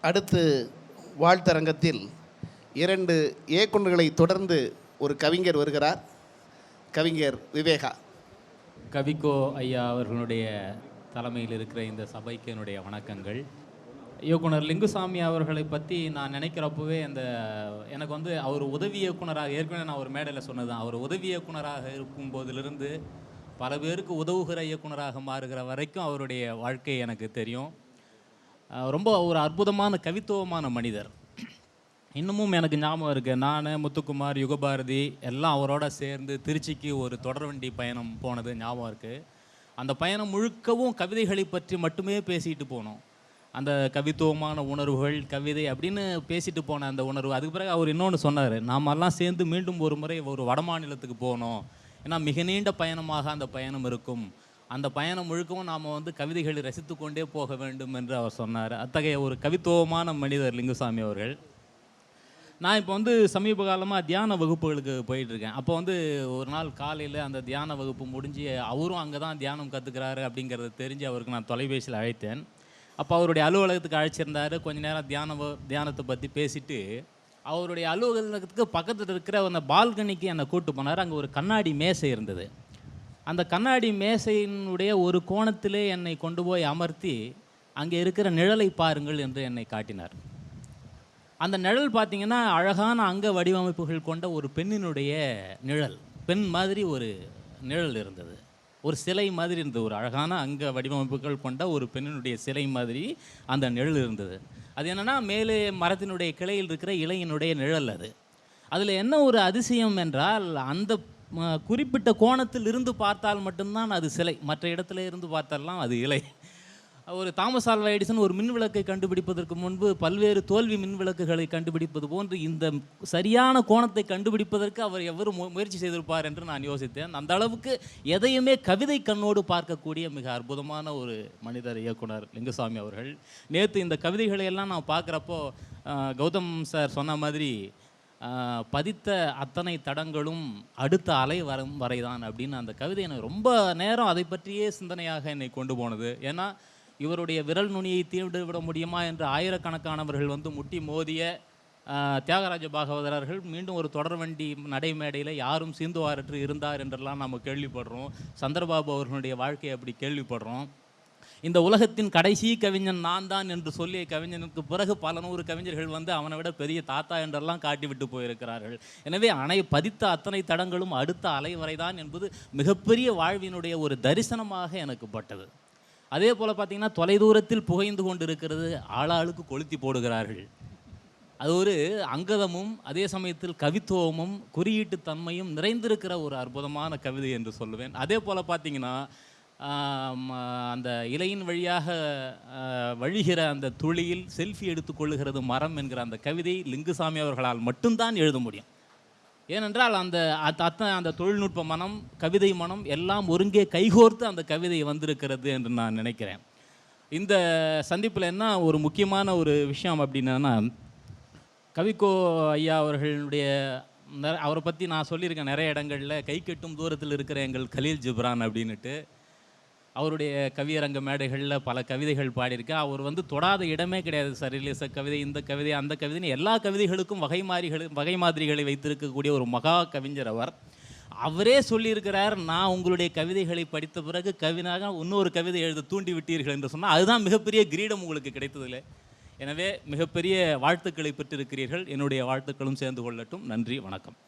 அடுத்து வாழ்த்தரங்கத்தில் 2 இயக்குநர்களை தொடர்ந்து ஒரு கவிஞர் வருகிறார். கவிஞர் விவேகா. கவிக்கோ ஐயா அவர்களுடைய தலைமையில் இருக்கிற இந்த சபைக்கு என்னுடைய வணக்கங்கள். இயக்குனர் லிங்குசாமி அவர்களை பற்றி நான் நினைக்கிறப்பவே எனக்கு அவர் உதவி இயக்குனராக, ஏற்கனவே நான் ஒரு மேடையில் சொன்னதுதான், அவர் உதவி இயக்குனராக இருக்கும் போதிலிருந்து பல பேருக்கு உதவுகிற இயக்குனராக மாறுகிற வரைக்கும் அவருடைய வாழ்க்கை எனக்கு தெரியும். ரொம்ப ஒரு அற்புதமான கவித்துவமான மனிதர். இன்னமும் எனக்கு ஞாபகம் இருக்குது, நான், முத்துக்குமார், யுகபாரதி எல்லாம் அவரோட சேர்ந்து திருச்சிக்கு ஒரு தொடர்வண்டி பயணம் போனது ஞாபகம் இருக்குது. அந்த பயணம் முழுக்கவும் கவிதைகளை பற்றி மட்டுமே பேசிட்டு போனோம். அந்த கவித்துவமான உணர்வுகள், கவிதை அப்படின்னு பேசிட்டு போன அந்த உணர்வு. அதுக்கு பிறகு அவர் இன்னொன்று சொன்னார், நாமெல்லாம் சேர்ந்து மீண்டும் ஒரு முறை ஒரு வடமாநிலத்துக்கு போனோம், ஏன்னா மிக நீண்ட பயணமாக அந்த பயணம் இருக்கும், அந்த பயணம் முழுக்கவும் நாம் கவிதைகளை ரசித்து கொண்டே போக வேண்டும் என்று அவர் சொன்னார். அத்தகைய ஒரு கவித்துவமான மனிதர் லிங்குசாமி அவர்கள். நான் இப்போ சமீப காலமாக தியான வகுப்புகளுக்கு போயிட்டுருக்கேன். அப்போ ஒரு நாள் காலையில் அந்த தியான வகுப்பு முடிஞ்சு அவரும் அங்கே தான் தியானம் கற்றுக்கிறாரு அப்படிங்கிறத தெரிஞ்சு அவருக்கு நான் தொலைபேசியில் அழைத்தேன். அப்போ அவருடைய அலுவலகத்துக்கு அழைச்சிருந்தார். கொஞ்ச நேரம் தியானத்தை பற்றி பேசிவிட்டு அவருடைய அலுவலகத்துக்கு பக்கத்தில் இருக்கிற அந்த பால்கனிக்கு என்னை கூப்பிட்டு போனார். அங்கே ஒரு கண்ணாடி மேசை இருந்தது. அந்த கண்ணாடி மேசையினுடைய ஒரு கோணத்திலே என்னை கொண்டு போய் அமர்த்தி அங்கே இருக்கிற நிழலை பாருங்கள் என்று என்னை காட்டினார். அந்த நிழல் பார்த்திங்கன்னா அழகான அங்க வடிவமைப்புகள் கொண்ட ஒரு பெண்ணினுடைய நிழல், பெண் மாதிரி ஒரு நிழல் இருந்தது. ஒரு சிலை மாதிரி இருந்தது, ஒரு அழகான அங்க வடிவமைப்புகள் கொண்ட ஒரு பெண்ணினுடைய சிலை மாதிரி அந்த நிழல் இருந்தது. அது என்னென்னா, மேலே மரத்தினுடைய கிளையில் இருக்கிற இலையினுடைய நிழல். அதில் என்ன ஒரு அதிசயம் என்றால், அந்த குறிப்பிட்ட கோணத்தில் இருந்து பார்த்தால் மட்டும்தான் அது சிலை, மற்ற இடத்துல இருந்து பார்த்தாலாம் அது இலை. ஒரு தாமஸ் ஆல்வா எடிசன் ஒரு மின்விளக்கை கண்டுபிடிப்பதற்கு முன்பு பல்வேறு தோல்வி மின்விளக்குகளை கண்டுபிடிப்பது போன்று இந்த சரியான கோணத்தை கண்டுபிடிப்பதற்கு அவர் எவ்வளவு முயற்சி செய்திருப்பார் என்று நான் யோசித்தேன். அந்த அளவுக்கு எதையுமே கவிதை கண்ணோடு பார்க்கக்கூடிய மிக அற்புதமான ஒரு மனிதர் இயக்குனர் லிங்குசாமி அவர்கள். நேற்று இந்த கவிதைகளை எல்லாம் நான் பார்க்குறப்போ கௌதம் சார் சொன்ன மாதிரி பதித்த அத்தனை தடங்களும் அடுத்த அலை வரும் வரைதான் அப்படின்னு அந்த கவிதை எனக்கு ரொம்ப நேரம் அதை பற்றியே சிந்தனையாக என்னை கொண்டு போனது. ஏன்னா இவருடைய விரல் நுனியை தீண்டு விட முடியுமா என்று ஆயிரக்கணக்கானவர்கள் முட்டி மோதிய தியாகராஜ பாகவதர்கள் மீண்டும் ஒரு தொடர்வண்டி நடைமேடையில் யாரும் சீந்துவாரற்று இருந்தார் என்றெல்லாம் நம்ம கேள்விப்படுறோம். சந்திரபாபு அவர்களுடைய வாழ்க்கையை அப்படி கேள்விப்படுறோம். இந்த உலகத்தின் கடைசி கவிஞன் நான் தான் என்று சொல்லிய கவிஞனுக்கு பிறகு பல நூறு கவிஞர்கள் அவனை விட பெரிய தாத்தா என்றெல்லாம் காட்டிவிட்டு போயிருக்கிறார்கள். எனவே பதித்த அத்தனை தடங்களும் அடுத்த அலை வரைதான் என்பது மிகப்பெரிய வாழ்வினுடைய ஒரு தரிசனமாக எனக்கு பட்டது. அதே போல் பார்த்திங்கன்னா, தொலைதூரத்தில் புகைந்து கொண்டு இருக்கிறது ஆளாளுக்கு கொளுத்தி போடுகிறார்கள். அது ஒரு அங்கதமும் அதே சமயத்தில் கவித்துவமும் குறியீட்டு தன்மையும் நிறைந்திருக்கிற ஒரு அற்புதமான கவிதை என்று சொல்லுவேன். அதே போல் பார்த்திங்கன்னா, அந்த இலையின் வழியாக வழிகிற அந்த துளியில் செல்ஃபி எடுத்துக்கொள்ளுகிறது மரம் என்கிற அந்த கவிதை லிங்குசாமி அவர்களால் மட்டும்தான் எழுத முடியும். ஏனென்றால் அந்த தொழில்நுட்ப மனம், கவிதை மனம் எல்லாம் ஒருங்கே கைகோர்த்து அந்த கவிதை வந்திருக்கிறது என்று நான் நினைக்கிறேன். இந்த சந்திப்பில் என்ன ஒரு முக்கியமான ஒரு விஷயம் அப்படின்னா, கவிக்கோ ஐயா அவர்களுடைய அவரை பற்றி நான் சொல்லியிருக்கேன் நிறைய இடங்களில். கை கட்டும் தூரத்தில் இருக்கிற எங்கள் கலீல் ஜிப்ரான் அப்படின்ட்டு அவருடைய கவியரங்க மேடைகளில் பல கவிதைகள் பாடியிருக்கேன். அவர் தொடாத இடமே கிடையாது. சரிலேச கவிதை, இந்த கவிதை, அந்த கவிதைன்னு எல்லா கவிதைகளுக்கும் வகை மாதிரிகளை வைத்திருக்கக்கூடிய ஒரு மகா கவிஞர் அவர். அவரே சொல்லியிருக்கிறார், நான் உங்களுடைய கவிதைகளை படித்த பிறகு கவினாக இன்னொரு கவிதை எழுத தூண்டி விட்டீர்கள் என்று சொன்னால் அதுதான் மிகப்பெரிய கிரீடம் உங்களுக்கு கிடைத்ததில்லை. எனவே மிகப்பெரிய வாழ்த்துக்களை பெற்றிருக்கிறீர்கள். என்னுடைய வாழ்த்துக்களும் சேர்ந்து கொள்ளட்டும். நன்றி, வணக்கம்.